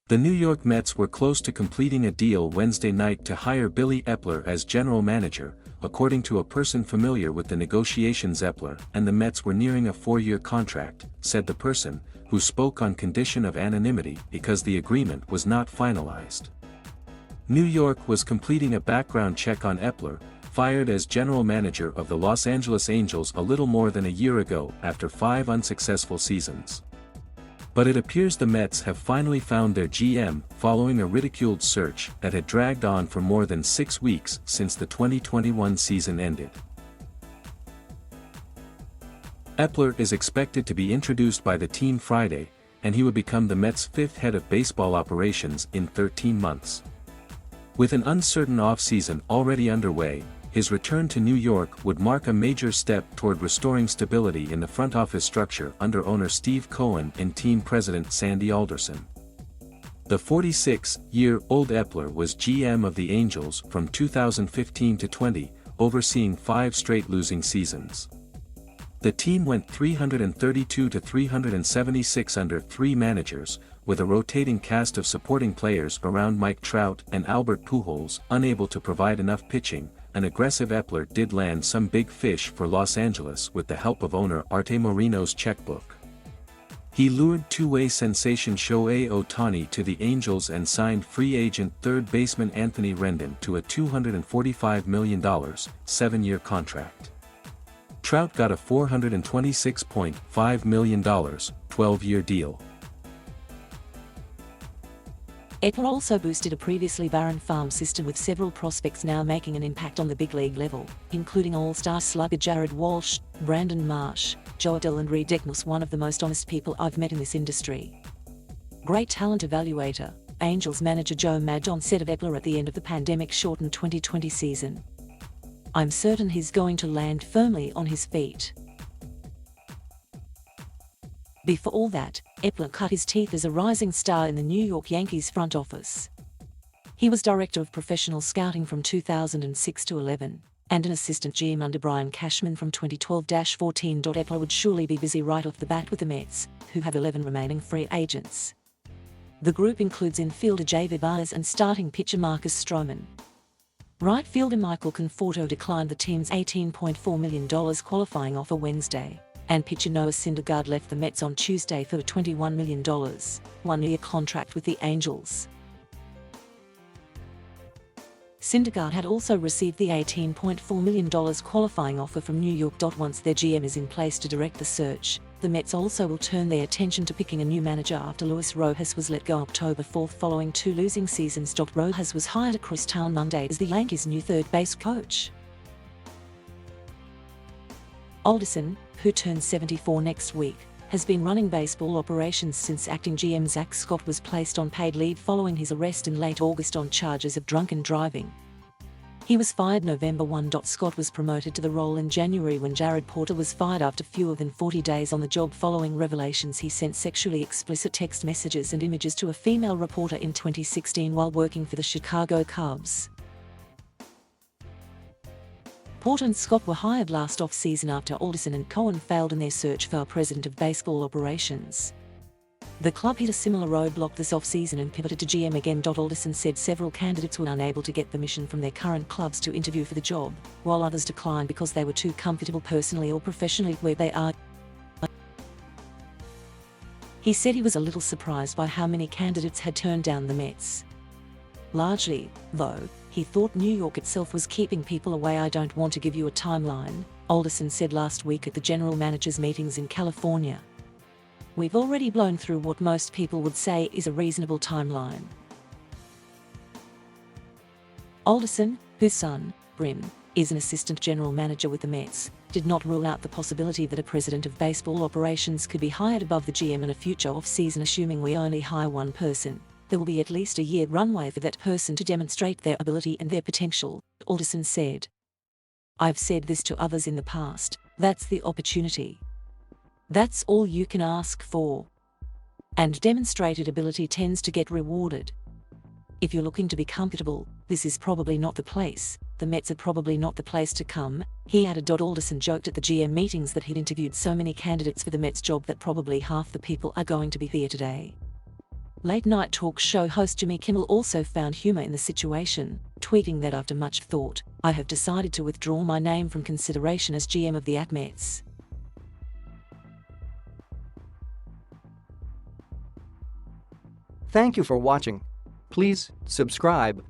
The New York Mets were close to completing a deal Wednesday night to hire Billy Eppler as general manager, according to a person familiar with the negotiations—Eppler and the Mets were nearing a 4-year contract, said the person, who spoke on condition of anonymity because the agreement was not finalized. New York was completing a background check on Eppler, fired as general manager of the Los Angeles Angels a little more than a year ago after 5 unsuccessful seasons. But it appears the Mets have finally found their GM following a ridiculed search that had dragged on for more than 6 weeks since the 2021 season ended. Eppler is expected to be introduced by the team Friday, and he would become the Mets' 5th head of baseball operations in 13 months. With an uncertain offseason already underway, his return to New York would mark a major step toward restoring stability in the front office structure under owner Steve Cohen and team president Sandy Alderson. The 46-year-old Eppler was GM of the Angels from 2015 to 20, overseeing 5 straight losing seasons. The team went 332 to 376 under 3 managers, with a rotating cast of supporting players around Mike Trout and Albert Pujols unable to provide enough pitching. An aggressive Eppler did land some big fish for Los Angeles with the help of owner Arte Moreno's checkbook. He lured two-way sensation Shohei Ohtani to the Angels and signed free agent third baseman Anthony Rendon to a $245 million, 7-year contract. Trout got a $426.5 million, 12-year deal. Eppler also boosted a previously barren farm system with several prospects now making an impact on the big league level, including all-star slugger Jared Walsh, Brandon Marsh, Joe Adell and Reed Ecknos, one of the most honest people I've met in this industry. Great talent evaluator, Angels manager Joe Maddon said of Eppler at the end of the pandemic-shortened 2020 season. I'm certain he's going to land firmly on his feet. Before all that, Eppler cut his teeth as a rising star in the New York Yankees front office. He was director of professional scouting from 2006 to 11, and an assistant GM under Brian Cashman from 2012-14. Eppler would surely be busy right off the bat with the Mets, who have 11 remaining free agents. The group includes infielder Javier Baez and starting pitcher Marcus Stroman. Right fielder Michael Conforto declined the team's $18.4 million qualifying offer Wednesday, and pitcher Noah Syndergaard left the Mets on Tuesday for a $21 million, 1-year contract with the Angels. Syndergaard had also received the $18.4 million qualifying offer from New York. Once their GM is in place to direct the search, the Mets also will turn their attention to picking a new manager after Luis Rojas was let go October 4 following 2 losing seasons. Rojas was hired across town Monday as the Yankees' new third base coach. Alderson, who turns 74 next week, has been running baseball operations since acting GM Zach Scott was placed on paid leave following his arrest in late August on charges of drunken driving. He was fired November 1. Scott was promoted to the role in January when Jared Porter was fired after fewer than 40 days on the job following revelations he sent sexually explicit text messages and images to a female reporter in 2016 while working for the Chicago Cubs. Porter and Scott were hired last off-season after Alderson and Cohen failed in their search for a president of baseball operations. The club hit a similar roadblock this off-season and pivoted to GM again. Alderson said several candidates were unable to get permission from their current clubs to interview for the job, while others declined because they were too comfortable personally or professionally where they are. He said he was a little surprised by how many candidates had turned down the Mets. Largely, though, he thought New York itself was keeping people away. I don't want to give you a timeline, Alderson said last week at the general managers' meetings in California. We've already blown through what most people would say is a reasonable timeline. Alderson, whose son, Brim, is an assistant general manager with the Mets, did not rule out the possibility that a president of baseball operations could be hired above the GM in a future off-season. Assuming we only hire one person, there will be at least a year runway for that person to demonstrate their ability and their potential, Alderson said. I've said this to others in the past, that's the opportunity. That's all you can ask for. And demonstrated ability tends to get rewarded. If you're looking to be comfortable, this is probably not the place. The Mets are probably not the place to come, he added. Alderson joked at the GM meetings that he'd interviewed so many candidates for the Mets job that probably half the people are going to be here today. Late-night talk show host Jimmy Kimmel also found humor in the situation, tweeting that after much thought, "I have decided to withdraw my name from consideration as GM of the Mets." Thank you for watching. Please subscribe.